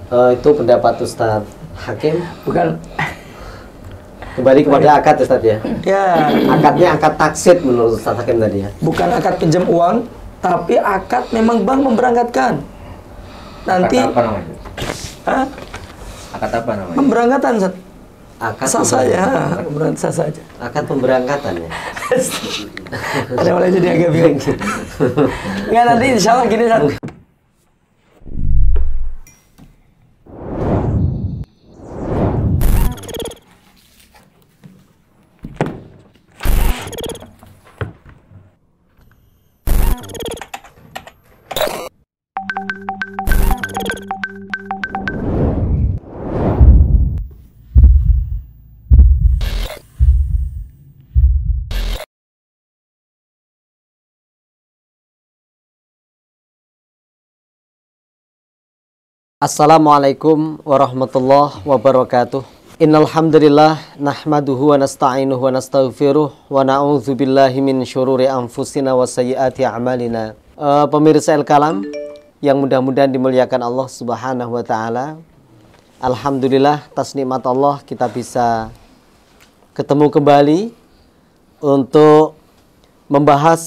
Itu pendapat Ustadz Hakim. Bukan. Kembali kepada akad Ustadz ya. Ya. Akadnya akad taksid menurut Ustadz Hakim tadi ya. Bukan akad pinjam uang, tapi akad memang bank memberangkatkan. Nanti. Akad apa namanya? Hah? Akad apa namanya? Pemberangkatan, Ustaz. Akad Sah saja, pemberangkatan sah saja. Akad pemberangkatan ya. Ada mulai jadi agak bingung. Nggak, nanti insya Allah gini, Ustaz. Assalamualaikum warahmatullahi wabarakatuh. Innal hamdalillah nahmaduhu wa nasta'inuhu wa nastaghfiruh wa na'udzu billahi min syururi anfusina wa sayyiati a'malina. Pemirsa Al-Kalam yang mudah-mudahan dimuliakan Allah Subhanahu wa taala. Alhamdulillah atas nikmat Allah kita bisa ketemu kembali untuk membahas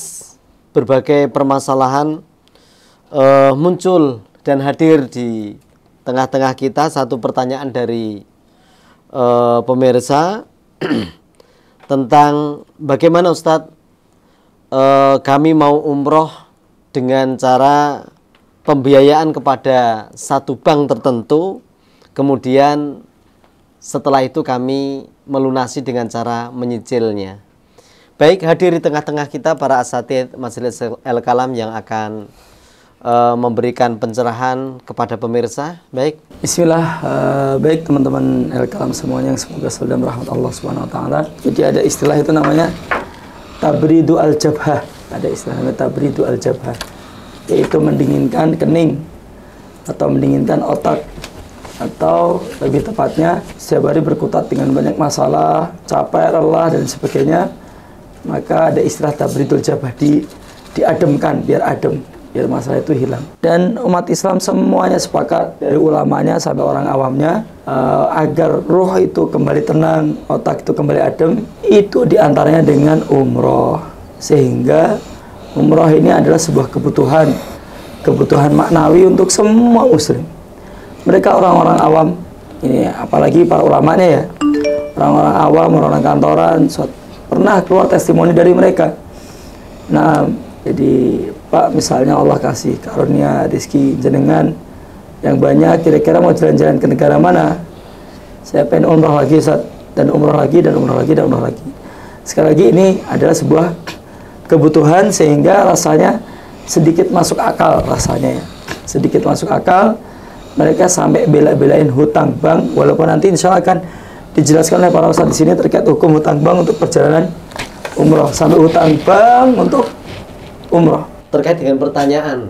berbagai permasalahan muncul dan hadir di tengah-tengah kita satu pertanyaan dari pemirsa tentang bagaimana Ustadz kami mau umroh dengan cara pembiayaan kepada satu bank tertentu, kemudian setelah itu kami melunasi dengan cara menyicilnya. Baik, hadir di tengah-tengah kita para asatidz Majelis Al-Kalam yang akan memberikan pencerahan kepada pemirsa. Baik. Bismillah. Baik teman-teman Al-Kalam semuanya yang semoga selalu dalam rahmat Allah Subhanahu wa taala. Jadi ada istilah itu namanya tabridu al-jabhah. Ada istilah namanya tabridu al-jabhah, yaitu mendinginkan kening atau mendinginkan otak, atau lebih tepatnya setiap hari berkutat dengan banyak masalah, capek, lelah dan sebagainya. Maka ada istilah tabridul jabhah, diademkan biar adem, biar masalah itu hilang. Dan umat Islam semuanya sepakat, dari ulamanya sampai orang awamnya, agar roh itu kembali tenang, otak itu kembali adem, itu diantaranya dengan umroh. Sehingga umroh ini adalah sebuah kebutuhan maknawi untuk semua muslim. Mereka orang-orang awam, ini apalagi para ulamanya ya, orang-orang awam, orang-orang kantoran, pernah keluar testimoni dari mereka. Nah, jadi Pak, misalnya Allah kasih karunia rezeki jenengan yang banyak, kira-kira mau jalan-jalan ke negara mana? Saya pengen umroh lagi, Ustaz, dan umroh lagi, dan umroh lagi, dan umroh lagi. Sekali lagi, ini adalah sebuah kebutuhan sehingga rasanya sedikit masuk akal rasanya ya. Sedikit masuk akal, mereka sampai bela-belain hutang bank, walaupun nanti insya Allah akan dijelaskan oleh para ustaz di sini terkait hukum hutang bank untuk perjalanan umroh, sampai hutang bank untuk umroh. Terkait dengan pertanyaan,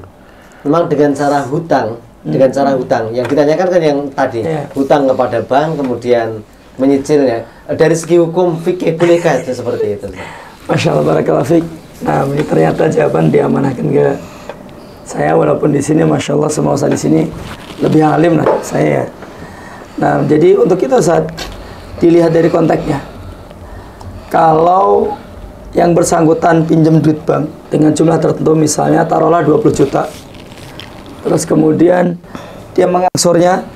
memang dengan cara hutang, yang ditanyakan kan yang tadi, hutang kepada bank kemudian menyicilnya. Dari segi hukum fikih bolehkah itu seperti itu? Masya Allah, barakallahu fiik. Nah, ini ternyata jawaban diamanahkan ke saya, walaupun di sini Masya Allah semua ustaz di sini lebih alim lah saya ya. Nah, jadi untuk itu Ustaz, dilihat dari konteksnya. Kalau yang bersangkutan pinjam duit bank dengan jumlah tertentu, misalnya taruhlah 20 juta, terus kemudian dia mengangsurnya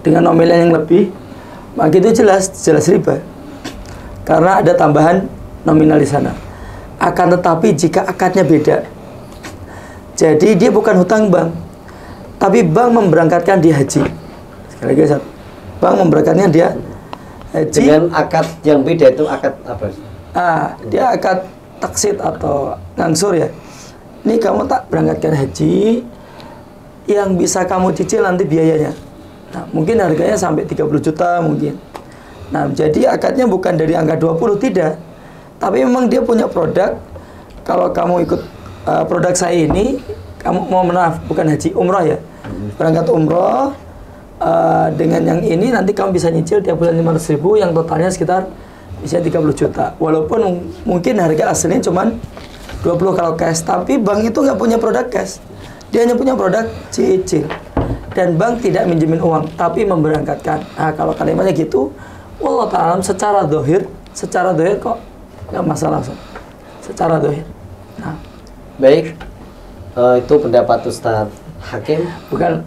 dengan nominal yang lebih, maka itu jelas riba karena ada tambahan nominal di sana. Akan tetapi jika akadnya beda, jadi dia bukan hutang bank, tapi bank memberangkatkan dia haji. Sekali lagi Ustaz, bank memberangkatkan dia haji dengan akad yang beda. Itu akad apa? Dia akad taksid atau ngangsur ya. Ini kamu tak berangkatkan haji, yang bisa kamu cicil nanti biayanya. Nah, mungkin harganya sampai 30 juta mungkin. Nah, jadi akadnya bukan dari angka 20, tidak. Tapi memang dia punya produk. Kalau kamu ikut produk saya ini, kamu bukan haji, umroh ya. Berangkat umroh dengan yang ini nanti kamu bisa nyicil tiap bulan 500.000, yang totalnya sekitar bisa 30 juta. Walaupun mungkin harga aslinya cuman 20 kalau cash, tapi bank itu nggak punya produk cash. Dia hanya punya produk cicil. dan bank tidak minjemin uang tapi memberangkatkan. Nah, kalau kalimatnya gitu, wallah ta'ala secara dohir kok nggak masalah, Ustaz. Secara dohir. Nah, Baik, itu pendapat Ustadz Hakim. bukan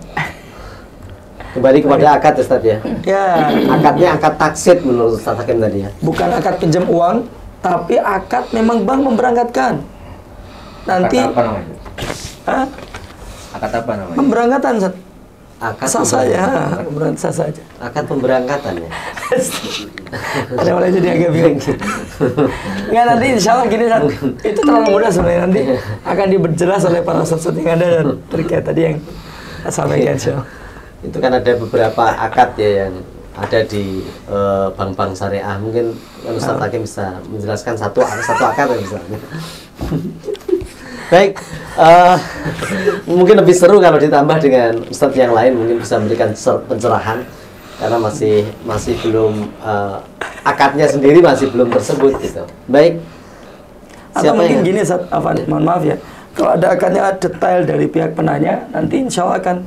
Kembali kepada akad Ustadz ya. ya, Akadnya akad taksid menurut Ustadz Hakim tadi ya. bukan akad pinjam uang, tapi akad memang bank memberangkatkan. Nanti Akad apa namanya? Hah? Akad apa namanya? Pemberangkatan, Ustaz. Akad Sah saja, pemberangkatan. pemberangkatan sah saja. Akad pemberangkatan ya. Ada mulai jadi agak bingung. Nggak, nanti insya Allah gini, Ustaz. Itu terlalu mudah sebenarnya, nanti akan diperjelas oleh para ustaz yang ada dan terkait tadi yang saya sampaikan, insya Allah. Itu kan ada beberapa akad ya yang ada di bank-bank syariah. Mungkin Ustadz Hakim bisa menjelaskan satu akad ya misalnya. Baik, mungkin lebih seru kalau ditambah dengan Ustadz yang lain, mungkin bisa memberikan pencerahan karena masih belum akadnya sendiri masih belum tersebut gitu. Baik. Atau mungkin gini, Ustaz, mohon maaf ya, kalau ada akadnya detail dari pihak penanya, nanti insya Allah akan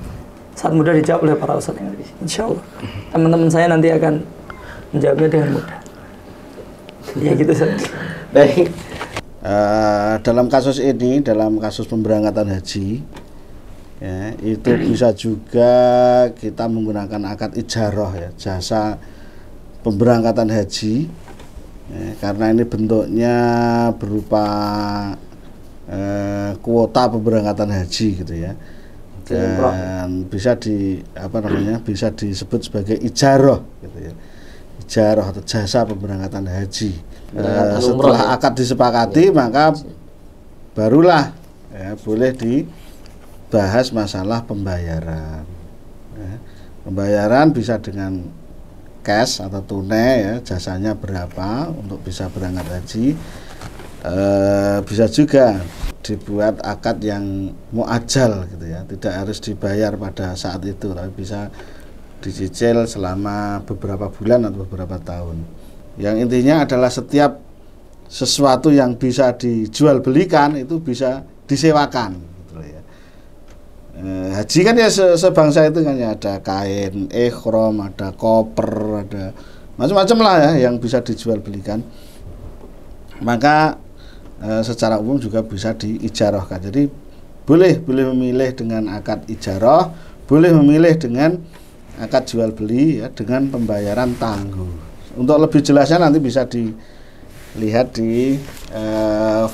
saat mudah dijawab oleh para ustadz yang ada di sini. Insya Allah teman-teman saya nanti akan menjawabnya dengan mudah. Ya gitu, Ustaz. Baik. Dalam kasus ini, dalam kasus pemberangkatan haji, ya, itu bisa juga kita menggunakan akad ijarah ya, jasa pemberangkatan haji, ya, karena ini bentuknya berupa kuota pemberangkatan haji gitu ya, dan bisa bisa disebut sebagai ijarah gitu ya, ijarah atau jasa pemberangkatan haji. Setelah akad disepakati, maka barulah ya, boleh dibahas masalah pembayaran. Ya, pembayaran bisa dengan cash atau tunai ya, jasanya berapa untuk bisa berangkat haji. Bisa juga dibuat akad yang muajal gitu ya, tidak harus dibayar pada saat itu, tapi bisa dicicil selama beberapa bulan atau beberapa tahun. Yang intinya adalah setiap sesuatu yang bisa dijual belikan itu bisa disewakan gitu ya. Haji kan ya sebangsa itu kan ya, ada kain ihram, ada koper, ada macam-macam lah ya yang bisa dijual belikan. Maka secara umum juga bisa diijarahkan. Jadi boleh memilih dengan akad ijarah, boleh memilih dengan akad jual beli ya, dengan pembayaran tangguh. Untuk lebih jelasnya nanti bisa dilihat di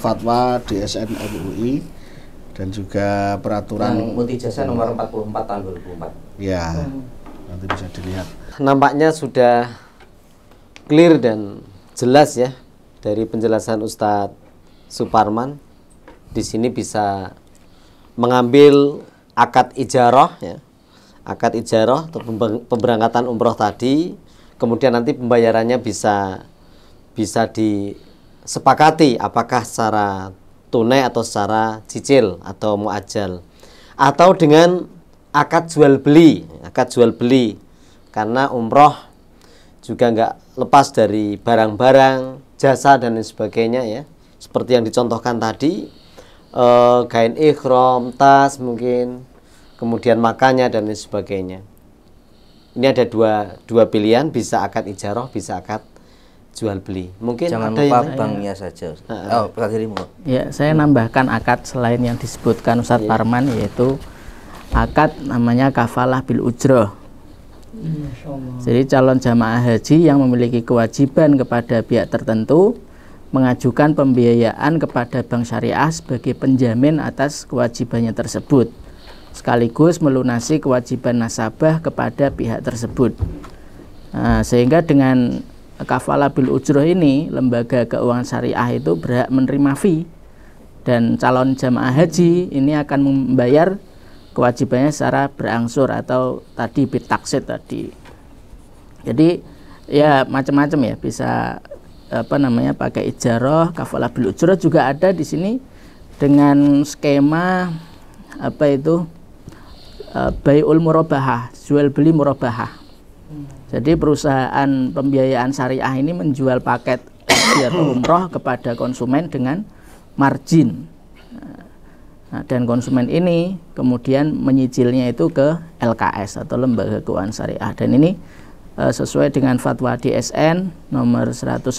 fatwa DSN MUI dan juga peraturan Yang multi jasa nomor 44 tahun 2004. ya, nanti bisa dilihat. Nampaknya sudah clear dan jelas ya dari penjelasan Ustadz Suparman. Di sini bisa mengambil akad ijarah ya, akad ijarah atau pemberangkatan umroh tadi. Kemudian nanti pembayarannya bisa disepakati apakah secara tunai atau secara cicil atau muajal, atau dengan akad jual beli karena umroh juga nggak lepas dari barang-barang, jasa dan lain sebagainya ya, seperti yang dicontohkan tadi, kain ihram, tas mungkin, kemudian makannya dan lain sebagainya. Ini ada dua pilihan, bisa akad ijarah, bisa akad jual beli. Mungkin Jangan ada lupa yang banknya saja. Oh, Pak dirimu. Ya, saya nambahkan akad selain yang disebutkan Ustadz Parman, yaitu akad namanya kafalah bil ujroh. Jadi calon jamaah haji yang memiliki kewajiban kepada pihak tertentu mengajukan pembiayaan kepada bank syariah sebagai penjamin atas kewajibannya tersebut, sekaligus melunasi kewajiban nasabah kepada pihak tersebut. Nah, sehingga dengan kafalah bil ujroh ini, lembaga keuangan syariah itu berhak menerima fee, dan calon jamaah haji ini akan membayar kewajibannya secara berangsur atau tadi bitaksid tadi. Jadi ya macam-macam ya, bisa pakai ijarah, kafalah bil ujroh juga ada di sini dengan skema bai'ul murabahah, jual beli murabahah. Jadi perusahaan pembiayaan syariah ini menjual paket haji atau umroh kepada konsumen dengan margin. Nah, dan konsumen ini kemudian menyicilnya itu ke LKS atau Lembaga Keuangan Syariah, dan ini sesuai dengan fatwa DSN nomor 111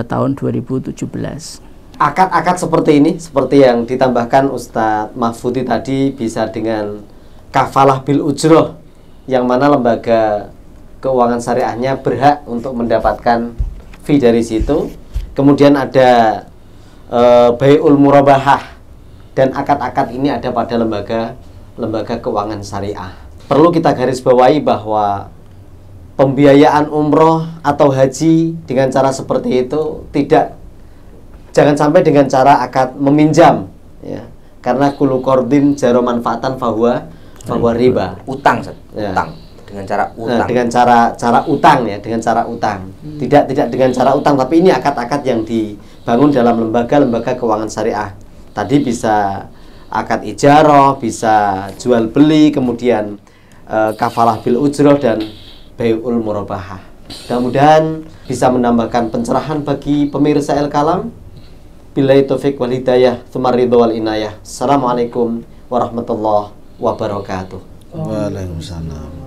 tahun 2017. Akad-akad seperti ini, seperti yang ditambahkan Ustadz Mahfudi tadi, bisa dengan kafalah bil ujroh, yang mana lembaga keuangan syariahnya berhak untuk mendapatkan fee dari situ. Kemudian ada bai'ul murabahah, dan akad-akad ini ada pada lembaga keuangan syariah. Perlu kita garis bawahi bahwa pembiayaan umroh atau haji dengan cara seperti itu jangan sampai dengan cara akad meminjam, ya, karena kullu qardin jaro manfaatan fahuwa riba. Utang, Ya. utang dengan cara utang. Nah, dengan cara utang, ya, dengan cara utang. Tidak dengan cara utang, tapi ini akad-akad yang dibangun dalam lembaga keuangan syariah. Tadi bisa akad ijarah, bisa jual beli, kemudian kafalah bil ujroh dan bai'ul murabahah. Mudah-mudahan bisa menambahkan pencerahan bagi pemirsa El-Kalam. Billahi taufiq wal hidayah, tsumma ridho wal inayah. Assalamualaikum warahmatullahi wabarakatuh. Waalaikumsalam.